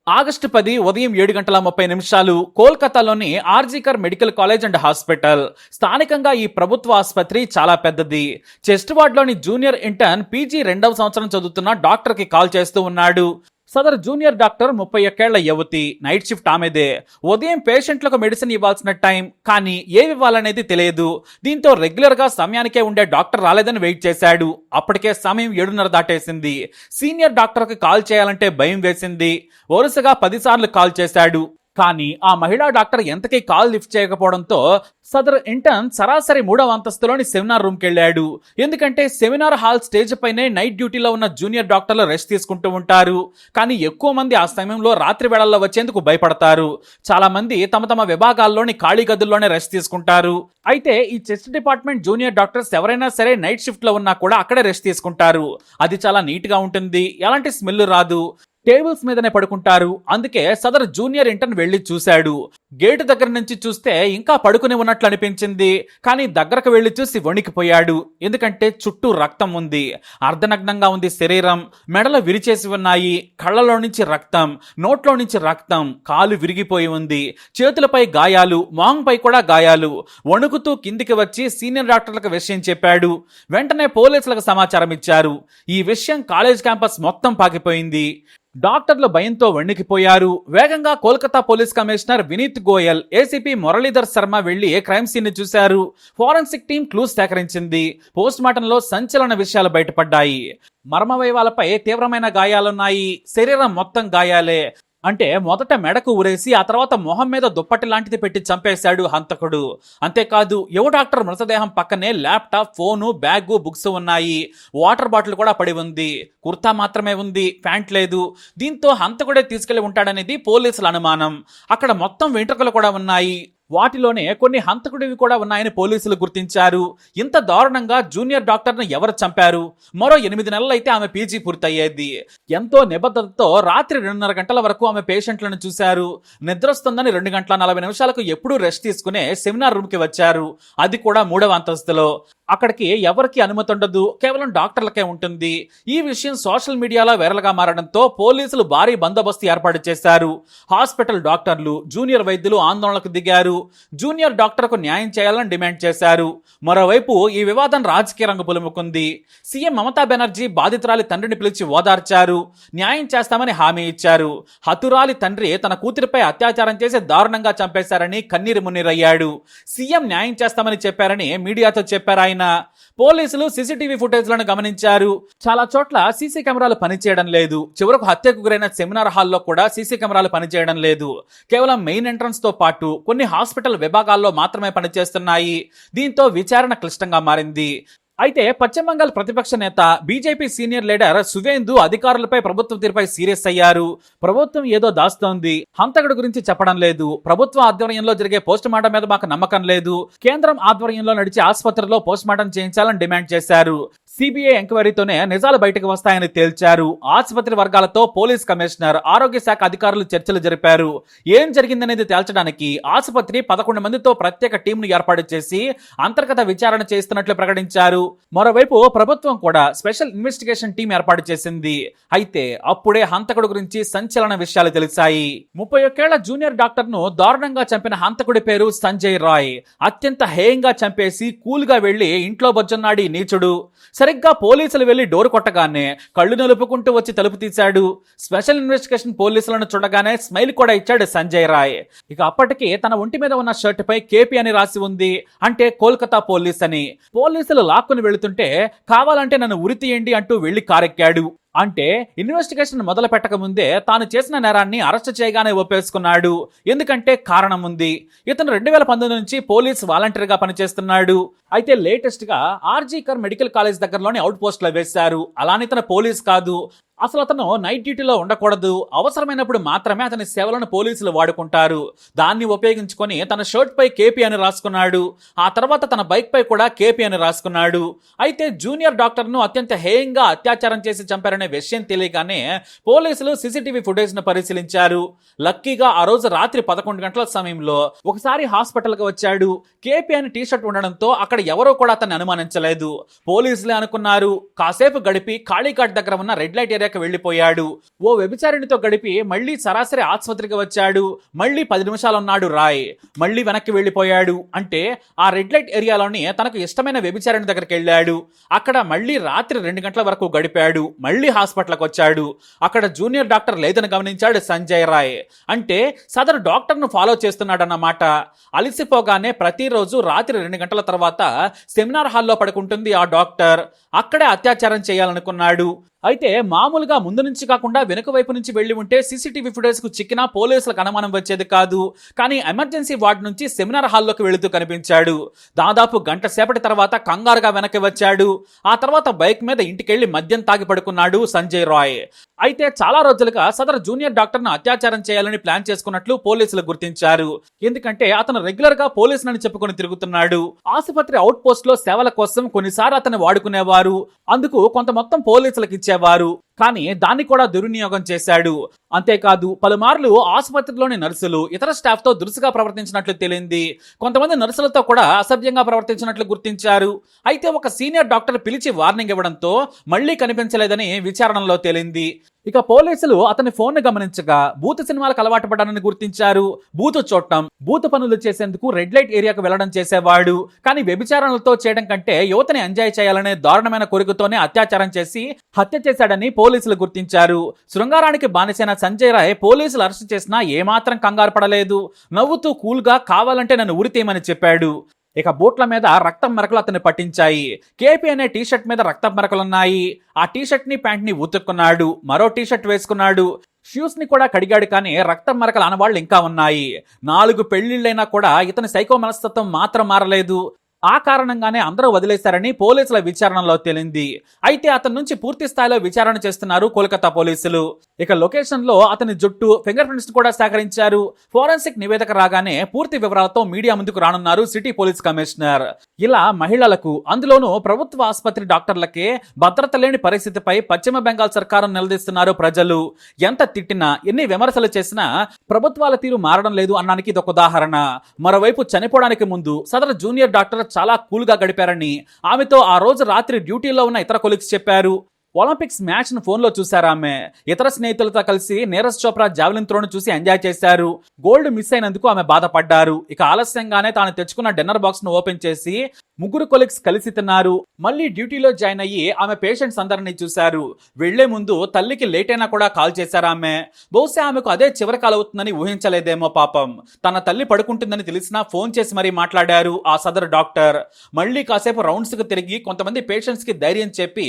August 10 ఉదయం 7:30 కోల్కతాలోని RG Kar medical college and hospital. స్థానికంగా ఈ ప్రభుత్వ ఆసుపత్రి చాలా పెద్దది. చెస్ట్ వార్డ్లోని జూనియర్ ఇంటర్న్ పీజీ 2వ సంవత్సరం చదువుతున్న డాక్టర్కి కాల్ చేస్తూ ఉన్నాడు. సదరు జూనియర్ డాక్టర్ 31 ఏళ్ల యువతి. నైట్ షిఫ్ట్ ఆమెదే. ఉదయం పేషెంట్లకు మెడిసిన్ ఇవ్వాల్సిన టైం, కానీ ఏమివ్వాలనేది తెలియదు. దీంతో రెగ్యులర్ గా సమయానికే ఉండే డాక్టర్ రాలేదని వెయిట్ చేశాడు. అప్పటికే సమయం 7:30 దాటేసింది. సీనియర్ డాక్టర్కి కాల్ చేయాలంటే భయం వేసింది. వరుసగా 10 సార్లు కాల్ చేశాడు. కానీ ఆ మహిళా డాక్టర్ ఎంతకీ కాల్ లిఫ్ట్ చేయకపోవడంతో సదరు ఇంటర్న్ సరాసరి 3వ అంతస్తులోని సెమినార్ రూమ్కి వెళ్ళాడు. ఎందుకంటే సెమినార్ హాల్ స్టేజ్ పైనే నైట్ డ్యూటీలో ఉన్న జూనియర్ డాక్టర్లు రెస్ట్ తీసుకుంటూ ఉంటారు. కానీ ఎక్కువ మంది ఆ సమయంలో రాత్రి వేళల్లో వచ్చేందుకు భయపడతారు. చాలా మంది తమ తమ విభాగాల్లోని ఖాళీ గదుల్లోనే రెస్ట్ తీసుకుంటారు. అయితే ఈ చెస్ట్ డిపార్ట్మెంట్ జూనియర్ డాక్టర్స్ ఎవరైనా సరే నైట్ షిఫ్ట్ లో ఉన్నా కూడా అక్కడే రెస్ట్ తీసుకుంటారు. అది చాలా నీట్ గా ఉంటుంది. ఎలాంటి స్మెల్ రాదు. టేబుల్స్ మీదనే పడుకుంటారు. అందుకే సదరు జూనియర్ ఇంటర్న్ వెళ్లి చూశాడు. గేటు దగ్గర నుంచి చూస్తే ఇంకా పడుకుని ఉన్నట్లు అనిపించింది. కానీ దగ్గరకు వెళ్లి చూసి వణికిపోయాడు. ఎందుకంటే చుట్టూ రక్తం ఉంది. అర్ధనగ్నంగా ఉంది శరీరం. మెడలు విరిచేసి ఉన్నాయి. కళ్ళలో నుంచి రక్తం, నోట్లో నుంచి రక్తం, కాలు విరిగిపోయి ఉంది. చేతులపై గాయాలు, మాంగ్పై కూడా గాయాలు. వణుకుతూ కిందికి వచ్చి సీనియర్ డాక్టర్లకు విషయం చెప్పాడు. వెంటనే పోలీసులకు సమాచారం ఇచ్చారు. ఈ విషయం కాలేజ్ క్యాంపస్ మొత్తం పాకిపోయింది. డాక్టర్లు భయంతో వణికిపోయారు. వేగంగా Kolkata police commissioner Vineet Goyal, ACP Muralidhar Sharma వెళ్లి క్రైమ్ సీన్ ని చూశారు. ఫోరెన్సిక్ టీం క్లూస్ సేకరించింది. పోస్ట్ మార్టంలో సంచలన విషయాలు బయటపడ్డాయి. మర్మవయవాలపై తీవ్రమైన గాయాలున్నాయి. శరీరం మొత్తం గాయాలే. అంటే మొదట మెడకు ఉరేసి ఆ తర్వాత మొహం మీద దుప్పటి లాంటిది పెట్టి చంపేశాడు హంతకుడు. అంతేకాదు యువ డాక్టర్ మృతదేహం పక్కనే ల్యాప్టాప్, ఫోను, బ్యాగు, బుక్స్ ఉన్నాయి. వాటర్ బాటిల్ కూడా పడి ఉంది. కుర్తా మాత్రమే ఉంది, ప్యాంట్ లేదు. దీంతో హంతకుడే తీసుకెళ్లి ఉంటాడనేది పోలీసుల అనుమానం. అక్కడ మొత్తం వెంట్రుకలు కూడా ఉన్నాయి. వాటిలోనే కొన్ని హంతకుడివి కూడా ఉన్నాయని పోలీసులు గుర్తించారు. ఇంత దారుణంగా జూనియర్ డాక్టర్ను ఎవరు చంపారు? మరో 8 నెలలైతే ఆమె పీజీ పూర్తయ్యేది. ఎంతో నిబద్ధతతో రాత్రి 2:30 గంటల వరకు ఆమె పేషెంట్లను చూశారు. నిద్రొస్తుందని 2:40 ఎప్పుడూ రెస్ట్ తీసుకునే సెమినార్ రూమ్కి వచ్చారు. అది కూడా 3వ అంతస్తులో. అక్కడికి ఎవరికి అనుమతి ఉండదు. కేవలం డాక్టర్లకే ఉంటుంది. ఈ విషయం సోషల్ మీడియాలో వైరల్ గా మారడంతో పోలీసులు భారీ బందోబస్తు ఏర్పాటు చేశారు. హాస్పిటల్ డాక్టర్లు, జూనియర్ వైద్యులు ఆందోళనకు దిగారు. జూనియర్ డాక్టర్కు న్యాయం చేయాలని డిమాండ్ చేశారు. మరోవైపు ఈ వివాదం రాజకీయ రంగు పులుముకుంది. సీఎం మమతా బెనర్జీ బాధితురాలి తండ్రిని పిలిచి ఓదార్చారు. న్యాయం చేస్తామని హామీ ఇచ్చారు. హతురాలి తండ్రి తన కూతురిపై అత్యాచారం చేసి దారుణంగా చంపేశారని కన్నీరు మున్నీరయ్యాడు. సీఎం న్యాయం చేస్తామని చెప్పారని మీడియాతో చెప్పారు ఆయన. పోలీసులు సీసీటీవీ ఫుటేజ్లను గమనించారు. చాలా చోట్ల సీసీ కెమెరాలు పనిచేయడం లేదు. చివరకు హత్యకు గురైన సెమినార్ హాల్లో కూడా సీసీ కెమెరాలు పనిచేయడం లేదు. కేవలం మెయిన్ ఎంట్రన్స్ తో పాటు కొన్ని హాస్పిటల్ విభాగాల్లో మాత్రమే పనిచేస్తున్నాయి. దీంతో విచారణ క్లిష్టంగా మారింది. అయితే పశ్చిమ బంగాల్ ప్రతిపక్ష నేత, బీజేపీ సీనియర్ లీడర్ సువేందు అధికారులపై ప్రభుత్వం తీరుపై సీరియస్ అయ్యారు. ప్రభుత్వం ఏదో దాస్తోంది. హంతకుడి గురించి చెప్పడం లేదు. ప్రభుత్వ ఆధ్వర్యంలో జరిగే పోస్ట్ మార్టం మీద మాకు నమ్మకం లేదు. కేంద్రం ఆధ్వర్యంలో నడిచే ఆసుపత్రిలో పోస్ట్ మార్టం చేయించాలని డిమాండ్ చేశారు. సిబిఐ ఎంక్వైరీతోనే నిజాలు బయటకు వస్తాయని తేల్చారు. ఆసుపత్రి వర్గాలతో పోలీస్ కమిషనర్, ఆరోగ్య శాఖ అధికారులు చర్చలు జరిపారు. ఏం జరిగిందనేది తేల్చడానికి ఆసుపత్రి 11 మందితో ప్రత్యేక టీంను ఏర్పాటు చేసి అంతర్గత విచారణ చేస్తున్నట్లు ప్రకటించారు. మరోవైపు ప్రభుత్వం కూడా స్పెషల్ ఇన్వెస్టిగేషన్ టీం ఏర్పాటు చేసింది. అయితే అప్పుడే హంతకుడు గురించి సంచలన విషయాలు తెలిసాయి. 31 ఏళ్ల జూనియర్ డాక్టర్ ను దారుణంగా చంపిన హంతకుడి పేరు సంజయ్ రాయ్. అత్యంత హేయంగా చంపేసి కూల్ గా వెళ్లి ఇంట్లో బొజ్జన్నాడు నీచుడు. సరిగ్గా పోలీసులు వెళ్లి డోర్ కొట్టగానే కళ్ళు నలుపుకుంటూ వచ్చి తలుపు తీశాడు. స్పెషల్ ఇన్వెస్టిగేషన్ పోలీసులను చూడగానే స్మైల్ కూడా ఇచ్చాడు సంజయ్ రాయ్. ఇక అప్పటికి తన ఒంటి మీద ఉన్న షర్ట్ పై కేపీ అని రాసి ఉంది. అంటే కోల్కతా పోలీస్ అని. పోలీసులు లాక్కుని వెళుతుంటే కావాలంటే నన్ను ఉరి తీయండి అంటూ వెళ్లి కారెక్కాడు. అంటే ఇన్వెస్టిగేషన్ మొదలు పెట్టక ముందే తాను చేసిన నేరాన్ని అరెస్ట్ చేయగానే ఒప్పేసుకున్నాడు. ఎందుకంటే కారణం ఉంది. ఇతను 2019 నుంచి పోలీస్ వాలంటీర్గా పనిచేస్తున్నాడు. అయితే లేటెస్ట్ గా ఆర్జీకర్ మెడికల్ కాలేజ్ దగ్గరలోని అవుట్ పోస్ట్ లో వేశారు. అలానే ఇతను పోలీస్ కాదు. అసలు అతను నైట్ డ్యూటీలో ఉండకూడదు. అవసరమైనప్పుడు మాత్రమే అతని సేవలను పోలీసులు వాడుకుంటారు. దాన్ని ఉపయోగించుకొని తన షర్ట్ పై కేపీ అని రాసుకున్నాడు. ఆ తర్వాత తన బైక్ పై కూడా కేపీ అని రాసుకున్నాడు. అయితే జూనియర్ డాక్టర్ ను అత్యంత హేయంగా అత్యాచారం చేసి చంపారనే విషయం తెలియగానే పోలీసులు సీసీటీవీ ఫుటేజ్ ను పరిశీలించారు. లక్కీగా ఆ రోజు రాత్రి 11 గంటల సమయంలో ఒకసారి హాస్పిటల్ కి వచ్చాడు. కేపీ అని టీషర్ట్ ఉండడంతో అక్కడ ఎవరో కూడా అతన్ని అనుమానించలేదు. పోలీసులే అనుకున్నారు. కాసేపు గడిపి కాళీఘాట్ దగ్గర ఉన్న రెడ్ లైట్ ఏరియా తీరాక వెళ్లిపోయాడు. ఓ వ్యభిచారిణితో గడిపి మళ్లీ సరాసరి ఆసుపత్రికి వచ్చాడు. మళ్లీ 10 నిమిషాలు ఉన్నాడు రాయ్, మళ్లీ వెనక్కి వెళ్లిపోయాడు. అంటే ఆ రెడ్ లైట్ ఏరియాలోని తనకు ఇష్టమైన వ్యభిచారిణి దగ్గరికి వెళ్ళాడు. అక్కడ మళ్లీ రాత్రి 2 గంటల వరకు గడిపాడు. మళ్లీ హాస్పిటల్కి వచ్చాడు. అక్కడ జూనియర్ డాక్టర్ లేదని గమనించాడు సంజయ్ రాయ్. అంటే సదరు డాక్టర్ను ఫాలో చేస్తున్నాడన్నమాట. అలసిపోగానే ప్రతిరోజు రాత్రి 2 గంటల తర్వాత సెమినార్ హాల్లో పడుకుంటుంది ఆ డాక్టర్. అక్కడే అత్యాచారం చేయాలనుకున్నాడు. అయితే మామూలుగా ముందు నుంచి కాకుండా వెనుక వైపు నుంచి వెళ్లి ఉంటే సీసీటీవీ ఫుటేజ్ కు చిక్కినా పోలీసులకు అనుమానం వచ్చేది కాదు. కానీ ఎమర్జెన్సీ వార్డు నుంచి సెమినార్ హాల్లోకి వెళుతూ కనిపించాడు. దాదాపు గంట సేపటి తర్వాత కంగారుగా వెనక్కి వచ్చాడు. ఆ తర్వాత బైక్ మీద ఇంటికెళ్లి మద్యం తాగి పడుకున్నాడు సంజయ్ రాయ్. అయితే చాలా రోజులుగా సదరు జూనియర్ డాక్టర్ ను అత్యాచారం చేయాలని ప్లాన్ చేసుకున్నట్లు పోలీసులు గుర్తించారు. ఎందుకంటే అతను రెగ్యులర్ గా పోలీసులని చెప్పుకొని తిరుగుతున్నాడు. ఆసుపత్రి అవుట్ పోస్ట్ లో సేవల కోసం కొన్నిసార్లు అతను వాడుకునేవారు. అందుకు కొంత మొత్తం పోలీసులకు ఇచ్చేవారు. కానీ దాన్ని కూడా దుర్వినియోగం చేశాడు. అంతేకాదు పలుమార్లు ఆసుపత్రిలోని నర్సులు ఇతర స్టాఫ్ తో దురుసుగా ప్రవర్తించినట్లు తేలింది. కొంతమంది నర్సులతో కూడా అసభ్యంగా ప్రవర్తించినట్లు గుర్తించారు. అయితే ఒక సీనియర్ డాక్టర్ పిలిచి వార్నింగ్ ఇవ్వడంతో మళ్లీ కనిపించలేదని విచారణలో తేలింది. ఇక పోలీసులు అతని ఫోన్ ను గమనించగా బూతు సినిమాలకు అలవాటు పడ్డానని గుర్తించారు. బూతు చూడటం, బూతు పనులు చేసేందుకు రెడ్ లైట్ ఏరియాకు వెళ్లడం చేసేవాడు. కానీ వ్యభిచారణలతో చేయడం కంటే యువతని ఎంజాయ్ చేయాలనే దారుణమైన కోరికతోనే అత్యాచారం చేసి హత్య చేశాడని పోలీసులు గుర్తించారు. శృంగారానికి బానిసైన సంజయ్ రాయ్ పోలీసులు అరెస్ట్ చేసినా ఏమాత్రం కంగారు పడలేదు. నవ్వుతూ కూల్ గా కావాలంటే నన్ను ఉరితీయమని చెప్పాడు. ఇక బూట్ల మీద రక్తం మరకలు అతన్ని పట్టించాయి. కేపీ అనే టీషర్ట్ మీద రక్తం మరకలున్నాయి. ఆ టీషర్ట్ ని ప్యాంట్ ని ఉతుక్కున్నాడు. మరో టీషర్ట్ వేసుకున్నాడు. షూస్ ని కూడా కడిగాడు. కానీ రక్తం మరకలు అనవాళ్ళు ఇంకా ఉన్నాయి. 4 పెళ్లిళ్ళైనా కూడా ఇతని సైకో మనస్తత్వం మాత్రం మారలేదు. ఆ కారణంగానే అందరూ వదిలేశారని పోలీసుల విచారణలో తేలింది. అయితే అతని నుంచి పూర్తి స్థాయిలో విచారణ చేస్తున్నారు కోల్కతా పోలీసులు. ఇక లొకేషన్ లో అతని జుట్టు, ఫింగర్ ప్రింట్స్ కూడా సేకరించారు. ఫోరెన్సిక్ నివేదిక రాగానే పూర్తి వివరాలతో మీడియా ముందుకు రానున్నారు సిటీ పోలీస్ కమిషనర్. ఇలా మహిళలకు, అందులోనూ ప్రభుత్వ ఆసుపత్రి డాక్టర్లకే భద్రత లేని పరిస్థితిపై పశ్చిమ బెంగాల్ సర్కారం నిలదీస్తున్నారు ప్రజలు. ఎంత తిట్టినా, ఎన్ని విమర్శలు చేసినా ప్రభుత్వాల తీరు మారడం లేదు అన్నానికి ఇదొక ఉదాహరణ. మరోవైపు చనిపోవడానికి ముందు సదరు జూనియర్ డాక్టర్ చాలా కూల్ గా గడిపారని ఆమెతో ఆ రోజు రాత్రి డ్యూటీలో ఉన్న ఇతర కొలీగ్స్ చెప్పారు. ఒలింపిక్స్ మ్యాచ్ ను ఫోన్ లో చూశారు ఆమె. ఇతర స్నేహితులతో కలిసి నీరజ్ చోప్రా జావెలిన్ త్రోను చూసి ఎంజాయ్ చేశారు. గోల్డ్ మిస్ అయినందుకు ఆమె బాధపడ్డారు. ఇక ఆలస్యంగానే తాను తెచ్చుకున్న డిన్నర్ బాక్స్ ను ఓపెన్ చేసి 3 కొలీగ్స్ కలిసి తిన్నారు. మళ్ళీ డ్యూటీలో జాయిన్ అయ్యి ఆమె పేషెంట్స్ అందరినీ చూశారు. వెళ్లే ముందు తల్లికి లేట్ అయినా కూడా కాల్ చేశారు ఆమె. బహుశా ఆమెకు అదే చివరి కాల్ అవుతుందని ఊహించలేదేమో పాపం. తన తల్లి పడుకుంటుందని తెలిసినా ఫోన్ చేసి మరీ మాట్లాడారు ఆ సదరు డాక్టర్. మళ్ళీ కాసేపు రౌండ్స్ కు తిరిగి కొంతమంది పేషెంట్స్ కి ధైర్యం చెప్పి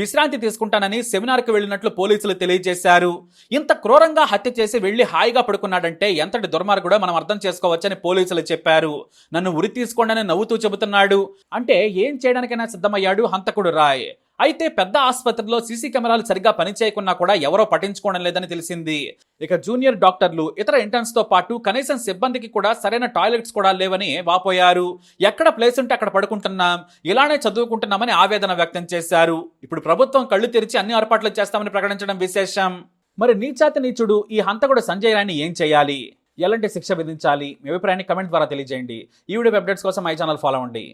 విశ్రాంతి తీసుకుంటానని సెమినార్ కు వెళ్లినట్లు పోలీసులు తెలియజేశారు. ఇంత క్రూరంగా హత్య చేసి వెళ్లి హాయిగా పడుకున్నాడంటే ఎంతటి దుర్మార్గుడో మనం అర్థం చేసుకోవచ్చని పోలీసులు చెప్పారు. నన్ను ఉరి తీసుకోండి నవ్వుతూ చెబుతున్నాడు. అంటే ఏం చేయడానికైనా సిద్ధమయ్యాడు హంతకుడు రాయ్. అయితే పెద్ద ఆసుపత్రిలో సీసీ కెమెరాలు సరిగ్గా పనిచేయకున్నా కూడా ఎవరో పట్టించుకోవడం లేదని తెలిసింది. ఇక జూనియర్ డాక్టర్లు, ఇతర ఇంటర్న్స్ తో పాటు కనీసం సిబ్బందికి కూడా సరైన టాయిలెట్స్ కూడా లేవని వాపోయారు. ఎక్కడ ప్లేస్ ఉంటే అక్కడ పడుకుంటున్నాం, ఇలానే చదువుకుంటున్నామని ఆవేదన వ్యక్తం చేశారు. ఇప్పుడు ప్రభుత్వం కళ్ళు తెరిచి అన్ని ఏర్పాట్లు చేస్తామని ప్రకటించడం విశేషం. మరి నీచాతి నీచుడు ఈ హంతకుడు సంజయ్ రాయ్ని ఏం చేయాలి? ఎలాంటి శిక్ష విధించాలి? మీ అభిప్రాయాన్ని కమెంట్ ద్వారా తెలియజేయండి. ఈ వీడియో అప్డేట్స్ కోసం మై ఛానల్ ఫాలో అవ్వండి.